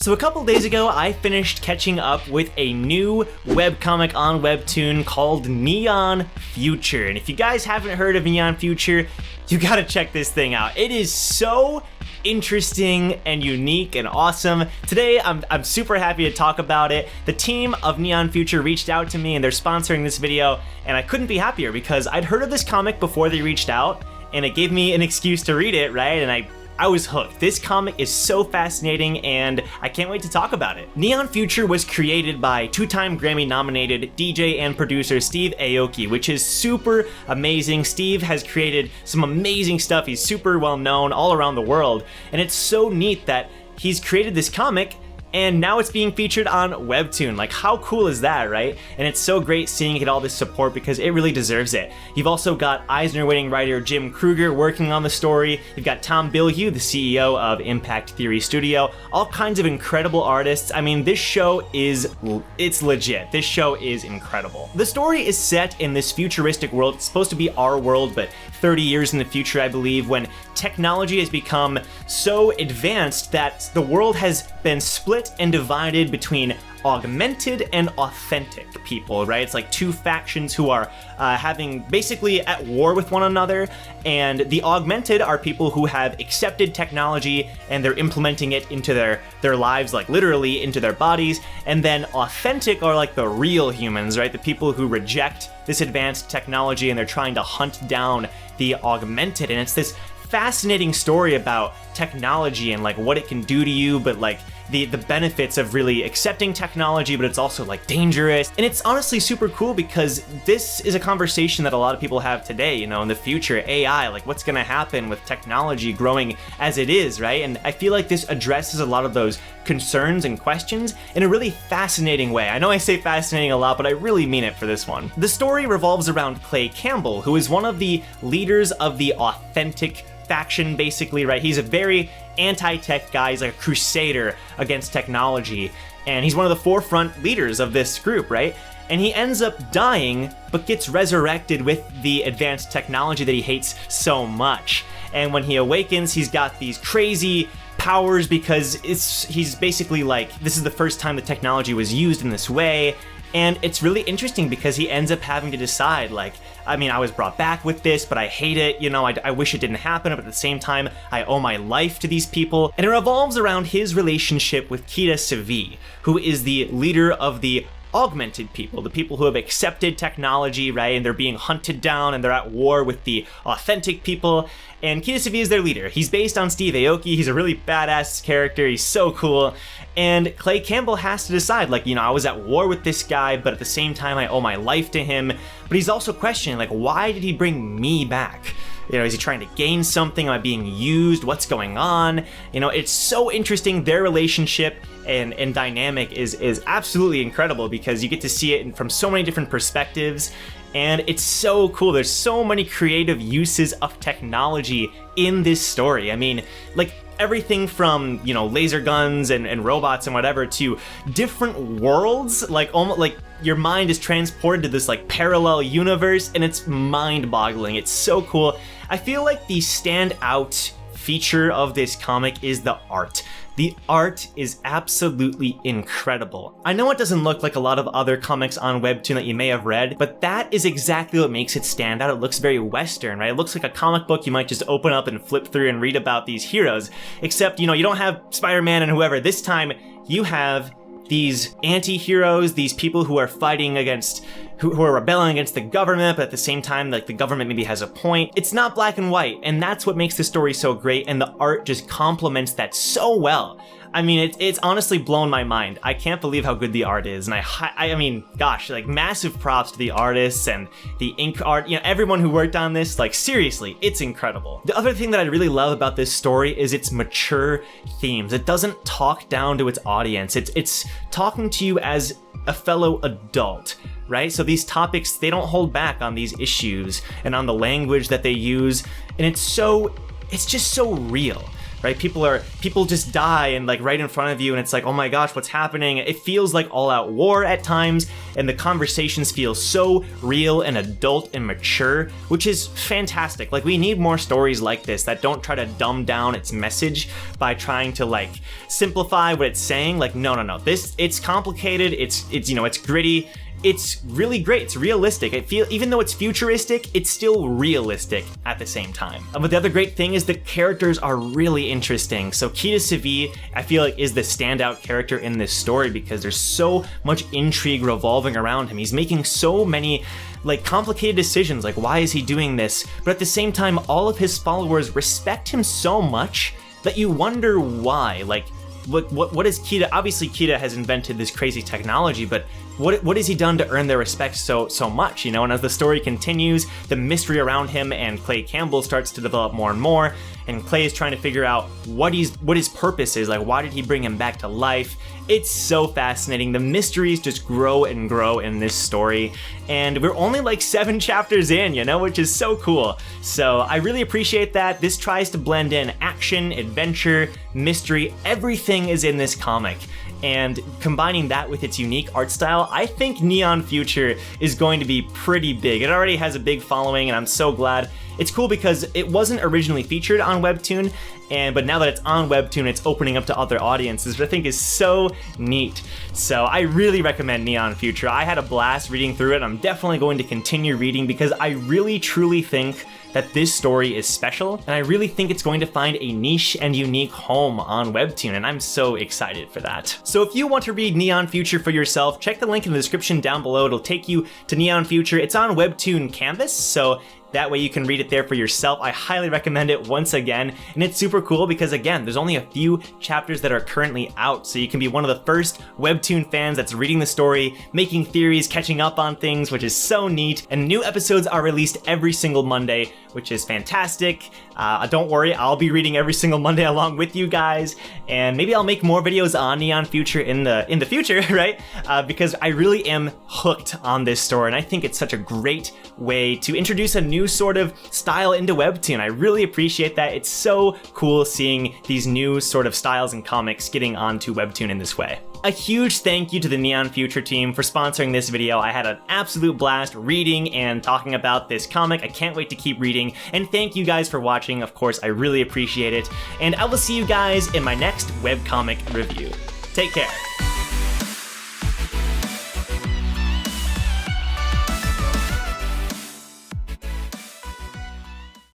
So a couple days ago, I finished catching up with a new webcomic on Webtoon called Neon Future. And if you guys haven't heard of Neon Future, you gotta check this thing out. It is so interesting and unique and awesome. Today, I'm super happy to talk about it. The team of Neon Future reached out to me and they're sponsoring this video, and I couldn't be happier because I'd heard of this comic before they reached out, and it gave me an excuse to read it, right? And I was hooked. This comic is so fascinating and I can't wait to talk about it. Neon Future was created by two-time Grammy-nominated DJ and producer Steve Aoki, which is super amazing. Steve has created some amazing stuff. He's super well known all around the world, and it's so neat that he's created this comic and now it's being featured on Webtoon. Like, how cool is that, right? And it's so great seeing it get all this support because it really deserves it. You've also got Eisner-winning writer Jim Kruger working on the story. You've got Tom Bilhue, the CEO of Impact Theory Studio. All kinds of incredible artists. I mean, this show it's legit. This show is incredible. The story is set in this futuristic world. It's supposed to be our world, but 30 years in the future, I believe, when technology has become so advanced that the world has been split and divided between augmented and authentic people, right? It's like two factions who are having basically at war with one another, and the augmented are people who have accepted technology and they're implementing it into their lives, like literally into their bodies, and then authentic are like the real humans, right? The people who reject this advanced technology and they're trying to hunt down the augmented. And it's this fascinating story about technology and like what it can do to you, but like the benefits of really accepting technology, but it's also like dangerous. And it's honestly super cool because this is a conversation that a lot of people have today, you know, in the future, AI, like what's gonna happen with technology growing as it is, right? And I feel like this addresses a lot of those concerns and questions in a really fascinating way. I know I say fascinating a lot, but I really mean it for this one. The story revolves around Clay Campbell, who is one of the leaders of the authentic faction, basically, right? He's a very anti-tech guy. He's like a crusader against technology, and he's one of the forefront leaders of this group, right? And he ends up dying, but gets resurrected with the advanced technology that he hates so much. And when he awakens, he's got these crazy powers because he's basically like, this is the first time the technology was used in this way. And it's really interesting because he ends up having to decide, like, I mean, I was brought back with this, but I hate it, you know, I wish it didn't happen, but at the same time, I owe my life to these people. And it revolves around his relationship with Kita Savi, who is the leader of the augmented people, the people who have accepted technology, right? And they're being hunted down and they're at war with the authentic people. And Kita Savi is their leader. He's based on Steve Aoki. He's a really badass character. He's so cool. And Clay Campbell has to decide, like, you know, I was at war with this guy, but at the same time, I owe my life to him. But he's also questioning, like, why did he bring me back? You know, is he trying to gain something? Am I being used? What's going on? You know, it's so interesting. Their relationship and dynamic is absolutely incredible because you get to see it from so many different perspectives. And it's so cool. There's so many creative uses of technology in this story. I mean, like, everything from, you know, laser guns and robots and whatever to different worlds, like almost like your mind is transported to this like parallel universe, and it's mind-boggling. It's so cool. I feel like the standout feature of this comic is the art. The art is absolutely incredible. I know it doesn't look like a lot of other comics on Webtoon that you may have read, but that is exactly what makes it stand out. It looks very Western, right? It looks like a comic book you might just open up and flip through and read about these heroes. Except, you know, you don't have Spider-Man and whoever. This time, you have these anti-heroes, these people who are fighting against, who are rebelling against the government, but at the same time, like, the government maybe has a point. It's not black and white, and that's what makes the story so great, and the art just complements that so well. I mean, it's honestly blown my mind. I can't believe how good the art is, and I mean, gosh, like, massive props to the artists and the ink art, you know, everyone who worked on this. Like, seriously, it's incredible. The other thing that I really love about this story is its mature themes. It doesn't talk down to its audience. It's talking to you as a fellow adult, right? So these topics, they don't hold back on these issues and on the language that they use, and it's just so real. right? People just die and like right in front of you, and it's like, oh my gosh, what's happening? It feels like all-out war at times, and the conversations feel so real and adult and mature, which is fantastic. Like, we need more stories like this that don't try to dumb down its message by trying to like simplify what it's saying. Like, no. It's complicated. It's gritty. It's really great. It's realistic. Even though it's futuristic, it's still realistic at the same time. But the other great thing is the characters are really interesting. So Kita Sevi, I feel like, is the standout character in this story because there's so much intrigue revolving around him. He's making so many like complicated decisions, like why is he doing this? But at the same time, all of his followers respect him so much that you wonder why. Like, what is Kita? Obviously, Kita has invented this crazy technology, but what has he done to earn their respect so much, you know? And as the story continues, the mystery around him and Clay Campbell starts to develop more and more, and Clay is trying to figure out what his purpose is, like why did he bring him back to life? It's so fascinating. The mysteries just grow and grow in this story, and we're only like 7 chapters in, you know, which is so cool. So I really appreciate that. This tries to blend in action, adventure, mystery, everything is in this comic. And combining that with its unique art style, I think Neon Future is going to be pretty big. It already has a big following, and I'm so glad. It's cool because it wasn't originally featured on Webtoon, but now that it's on Webtoon, it's opening up to other audiences, which I think is so neat. So I really recommend Neon Future. I had a blast reading through it. I'm definitely going to continue reading because I really truly think that this story is special, and I really think it's going to find a niche and unique home on Webtoon, and I'm so excited for that. So if you want to read Neon Future for yourself, check the link in the description down below. It'll take you to Neon Future. It's on Webtoon Canvas, so that way you can read it there for yourself. I highly recommend it once again, and it's super cool because, again, there's only a few chapters that are currently out, so you can be one of the first Webtoon fans that's reading the story, making theories, catching up on things, which is so neat. And new episodes are released every single Monday, which is fantastic. Don't worry, I'll be reading every single Monday along with you guys, and maybe I'll make more videos on Neon Future in the future, right? Because I really am hooked on this story, and I think it's such a great way to introduce a new sort of style into Webtoon. I really appreciate that. It's so cool seeing these new sort of styles and comics getting onto Webtoon in this way. A huge thank you to the Neon Future team for sponsoring this video. I had an absolute blast reading and talking about this comic. I can't wait to keep reading, and thank you guys for watching. Of course, I really appreciate it, and I will see you guys in my next webcomic review. Take care.